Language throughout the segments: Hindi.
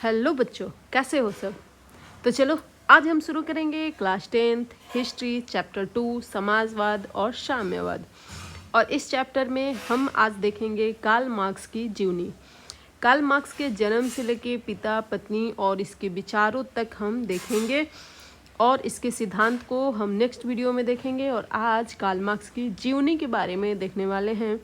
हेलो बच्चों, कैसे हो सब। तो चलो आज हम शुरू करेंगे क्लास 10th हिस्ट्री चैप्टर 2 समाजवाद और साम्यवाद। और इस चैप्टर में हम आज देखेंगे कार्ल मार्क्स की जीवनी। कार्ल मार्क्स के जन्म से लेके पिता पत्नी और इसके विचारों तक हम देखेंगे और इसके सिद्धांत को हम नेक्स्ट वीडियो में देखेंगे। और आज कार्ल मार्क्स की जीवनी के बारे में देखने वाले हैं,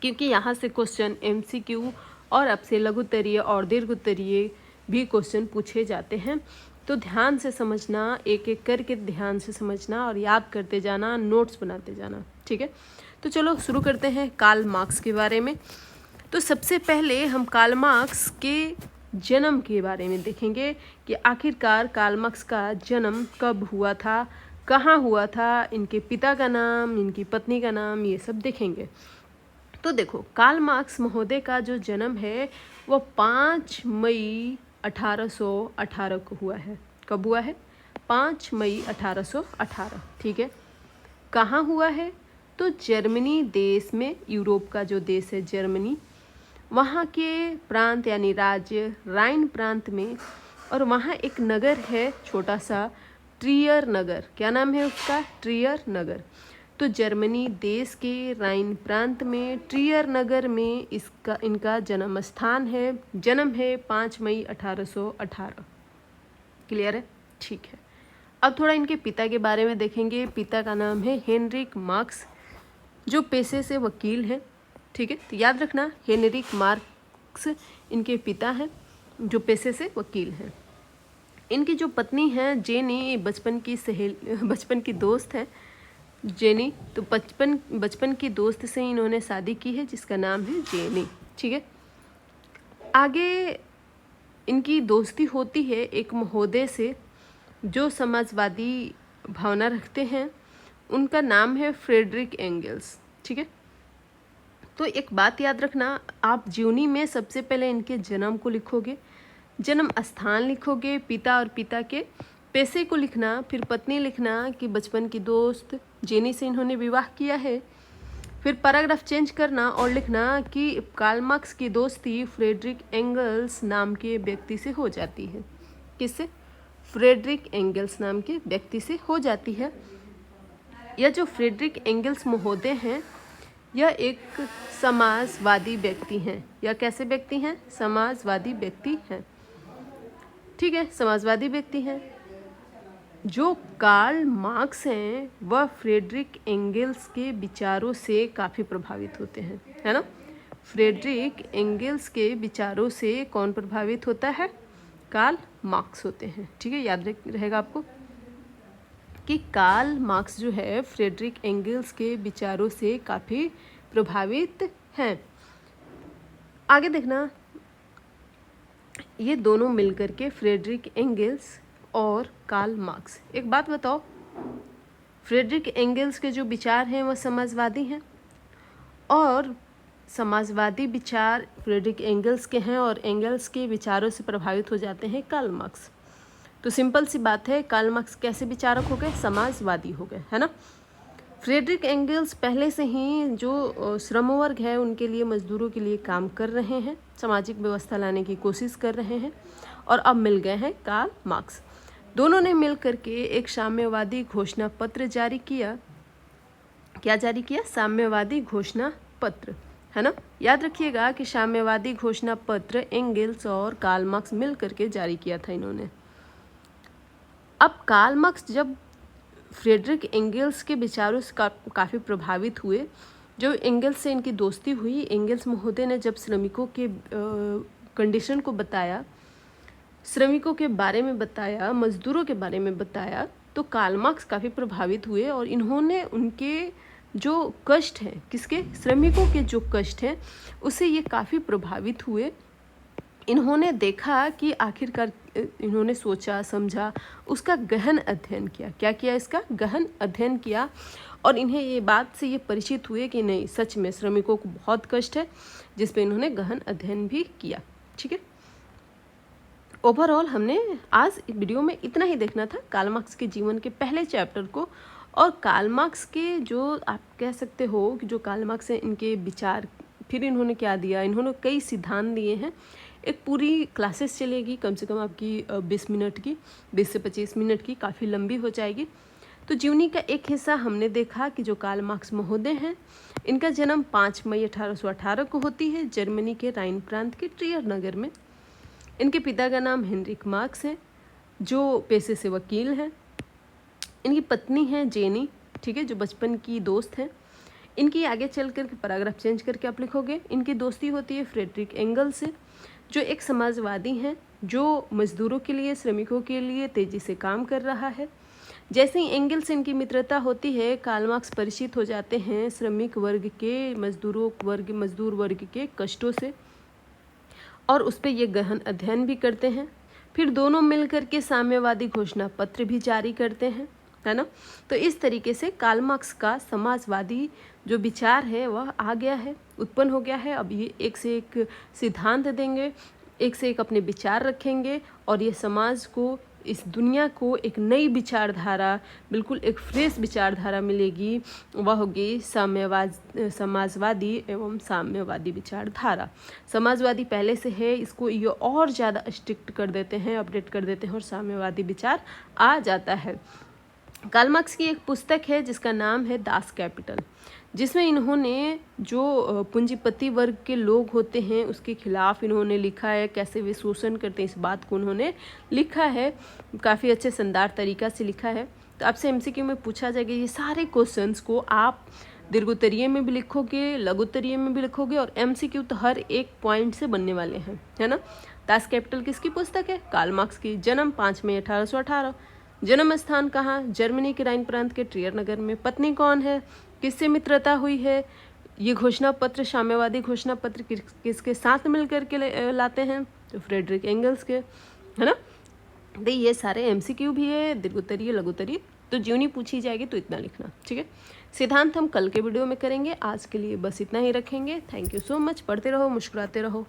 क्योंकि यहाँ से क्वेश्चन MCQ और अब से लघु उत्तरीय और दीर्घ उत्तरीय भी क्वेश्चन पूछे जाते हैं। तो ध्यान से समझना, एक एक करके ध्यान से समझना और याद करते जाना, नोट्स बनाते जाना, ठीक है। तो चलो शुरू करते हैं कार्ल मार्क्स के बारे में। तो सबसे पहले हम कार्ल मार्क्स के जन्म के बारे में देखेंगे कि आखिरकार कार्ल मार्क्स का जन्म कब हुआ था, कहाँ हुआ था, इनके पिता का नाम, इनकी पत्नी का नाम, ये सब देखेंगे। तो देखो, कार्ल मार्क्स महोदय का जो जन्म है वो 5 मई 1818 को हुआ है। कब हुआ है? 5 मई 1818, ठीक है। कहाँ हुआ है? तो जर्मनी देश में, यूरोप का जो देश है जर्मनी, वहाँ के प्रांत यानी राज्य राइन प्रांत में। और वहाँ एक नगर है छोटा सा, ट्रियर नगर। क्या नाम है उसका? ट्रियर नगर। तो जर्मनी देश के राइन प्रांत में ट्रियर नगर में इनका जन्म स्थान है। जन्म है 5 मई 1818। क्लियर है? ठीक है। अब थोड़ा इनके पिता के बारे में देखेंगे। पिता का नाम है हेनरिक मार्क्स, जो पेशे से वकील हैं, ठीक है। तो याद रखना, हेनरिक मार्क्स इनके पिता हैं जो पेशे से वकील हैं। इनकी जो पत्नी हैं जेनी, बचपन की दोस्त है जेनी। तो बचपन की दोस्त से इन्होंने शादी की है जिसका नाम है जेनी, ठीक है। आगे इनकी दोस्ती होती है एक महोदय से जो समाजवादी भावना रखते हैं। उनका नाम है फ्रेडरिक एंगल्स, ठीक है। तो एक बात याद रखना, आप जीवनी में सबसे पहले इनके जन्म को लिखोगे, जन्म स्थान लिखोगे, पिता और पिता के पेशे को लिखना, फिर पत्नी लिखना कि बचपन की दोस्त जेनी से इन्होंने विवाह किया है। फिर पैराग्राफ चेंज करना और लिखना कि कार्ल मार्क्स की दोस्ती फ्रेडरिक एंगल्स नाम के व्यक्ति से हो जाती है। किससे? फ्रेडरिक एंगल्स नाम के व्यक्ति से हो जाती है। यह जो फ्रेडरिक एंगल्स महोदय हैं, यह एक समाजवादी व्यक्ति हैं। यह कैसे व्यक्ति हैं? समाजवादी व्यक्ति हैं, ठीक है, समाजवादी व्यक्ति हैं। जो कार्ल मार्क्स हैं वह फ्रेडरिक एंगल्स के विचारों से काफ़ी प्रभावित होते हैं, है ना। फ्रेडरिक एंगल्स के विचारों से कौन प्रभावित होता है? कार्ल मार्क्स होते हैं, ठीक है। याद रहेगा आपको कि कार्ल मार्क्स जो है फ्रेडरिक एंगल्स के विचारों से काफ़ी प्रभावित हैं। आगे देखना, ये दोनों मिलकर के फ्रेडरिक एंगल्स और कार्ल मार्क्स। एक बात बताओ, फ्रेडरिक एंगल्स के जो विचार हैं वह समाजवादी हैं और समाजवादी विचार फ्रेडरिक एंगल्स के हैं और एंगल्स के विचारों से प्रभावित हो जाते हैं कार्ल मार्क्स। तो सिंपल सी बात है, कार्ल मार्क्स कैसे विचारक हो गए? समाजवादी हो गए, है ना। फ्रेडरिक एंगल्स पहले से ही जो श्रम वर्ग है उनके लिए, मजदूरों के लिए काम कर रहे हैं, सामाजिक व्यवस्था लाने की कोशिश कर रहे हैं। और अब मिल गए हैं कार्ल मार्क्स। दोनों ने मिल करके एक साम्यवादी घोषणा पत्र जारी किया। क्या जारी किया? साम्यवादी घोषणा पत्र, है ना। याद रखिएगा कि साम्यवादी घोषणा पत्र एंगल्स और कार्ल मार्क्स मिल करके जारी किया था इन्होंने। अब कार्ल मार्क्स जब फ्रेडरिक एंगल्स के विचारों से काफ़ी प्रभावित हुए, जो एंगल्स से इनकी दोस्ती हुई, एंगल्स महोदय ने जब श्रमिकों के कंडीशन को बताया, श्रमिकों के बारे में बताया, मजदूरों के बारे में बताया, तो कार्ल मार्क्स काफ़ी प्रभावित हुए और इन्होंने उनके जो कष्ट हैं, किसके? श्रमिकों के जो कष्ट हैं, उससे ये काफ़ी प्रभावित हुए। इन्होंने देखा कि आखिरकार, इन्होंने सोचा समझा, उसका गहन अध्ययन किया। क्या किया? इसका गहन अध्ययन किया। और इन्हें ये बात से ये परिचित हुए कि नहीं, सच में श्रमिकों को बहुत कष्ट है, जिस पे इन्होंने गहन अध्ययन भी किया, ठीक है। ओवरऑल हमने आज वीडियो में इतना ही देखना था, कार्ल मार्क्स के जीवन के पहले चैप्टर को। और कार्ल मार्क्स के जो आप कह सकते हो कि जो कार्ल मार्क्स हैं, इनके विचार, फिर इन्होंने क्या दिया, इन्होंने कई सिद्धांत दिए हैं। एक पूरी क्लासेस चलेगी, कम से कम आपकी 20 मिनट की, 20 से 25 मिनट की, काफ़ी लंबी हो जाएगी। तो जीवनी का एक हिस्सा हमने देखा कि जो कार्ल मार्क्स महोदय हैं, इनका जन्म 5 मई 1818 को होती है जर्मनी के राइन प्रांत के ट्रियर नगर में। इनके पिता का नाम हेनरिक मार्क्स है, जो पेशे से वकील हैं। इनकी पत्नी है जेनी, ठीक है, जो बचपन की दोस्त हैं। इनकी आगे चल कर के पैराग्राफ चेंज करके आप लिखोगे। इनकी दोस्ती होती है फ्रेडरिक एंगल से, जो एक समाजवादी हैं, जो मजदूरों के लिए, श्रमिकों के लिए तेज़ी से काम कर रहा है। जैसे ही एंगल से इनकी मित्रता होती है, कार्ल मार्क्स परिचित हो जाते हैं श्रमिक वर्ग के, मजदूर वर्ग के कष्टों से, और उस पर ये गहन अध्ययन भी करते हैं। फिर दोनों मिलकर के साम्यवादी घोषणा पत्र भी जारी करते हैं, है ना। तो इस तरीके से कार्ल मार्क्स का समाजवादी जो विचार है वह आ गया है, उत्पन्न हो गया है। अब ये एक से एक सिद्धांत देंगे, एक से एक अपने विचार रखेंगे, और ये समाज को, इस दुनिया को एक नई विचारधारा, बिल्कुल एक फ्रेश विचारधारा मिलेगी। वह होगी समाजवादी एवं साम्यवादी विचारधारा। समाजवादी पहले से है, इसको ये और ज़्यादा स्ट्रिक्ट कर देते हैं, अपडेट कर देते हैं, और साम्यवादी विचार आ जाता है। कार्ल मार्क्स की एक पुस्तक है जिसका नाम है दास कैपिटल, जिसमें इन्होंने जो पूंजीपति वर्ग के लोग होते हैं उसके खिलाफ इन्होंने लिखा है, कैसे वे शोषण करते हैं इस बात को उन्होंने लिखा है। काफ़ी अच्छे शानदार तरीका से लिखा है। तो आपसे एमसीक्यू में पूछा जाएगा, ये सारे क्वेश्चंस को आप दीर्घोत्तरीय में भी लिखोगे, लघुत्तरीय में भी लिखोगे, और एमसीक्यू तो हर एक पॉइंट से बनने वाले हैं, है ना। दास कैपिटल किसकी पुस्तक है? कार्ल मार्क्स की। जन्म 5 मई 1818। जन्म स्थान कहाँ? जर्मनी के राइन प्रांत के ट्रियर नगर में। पत्नी कौन है? किससे मित्रता हुई है? ये घोषणा पत्र, साम्यवादी घोषणा पत्र किसके साथ मिलकर के लाते हैं? तो फ्रेडरिक एंगल्स के, है ना। तो ये सारे एमसीक्यू भी है, दीर्घोत्तरीय, लघुत्तरीय। तो जीवनी पूछी जाएगी तो इतना लिखना, ठीक है। सिद्धांत हम कल के वीडियो में करेंगे, आज के लिए बस इतना ही रखेंगे। Thank you so much. पढ़ते रहो, मुस्कुराते रहो।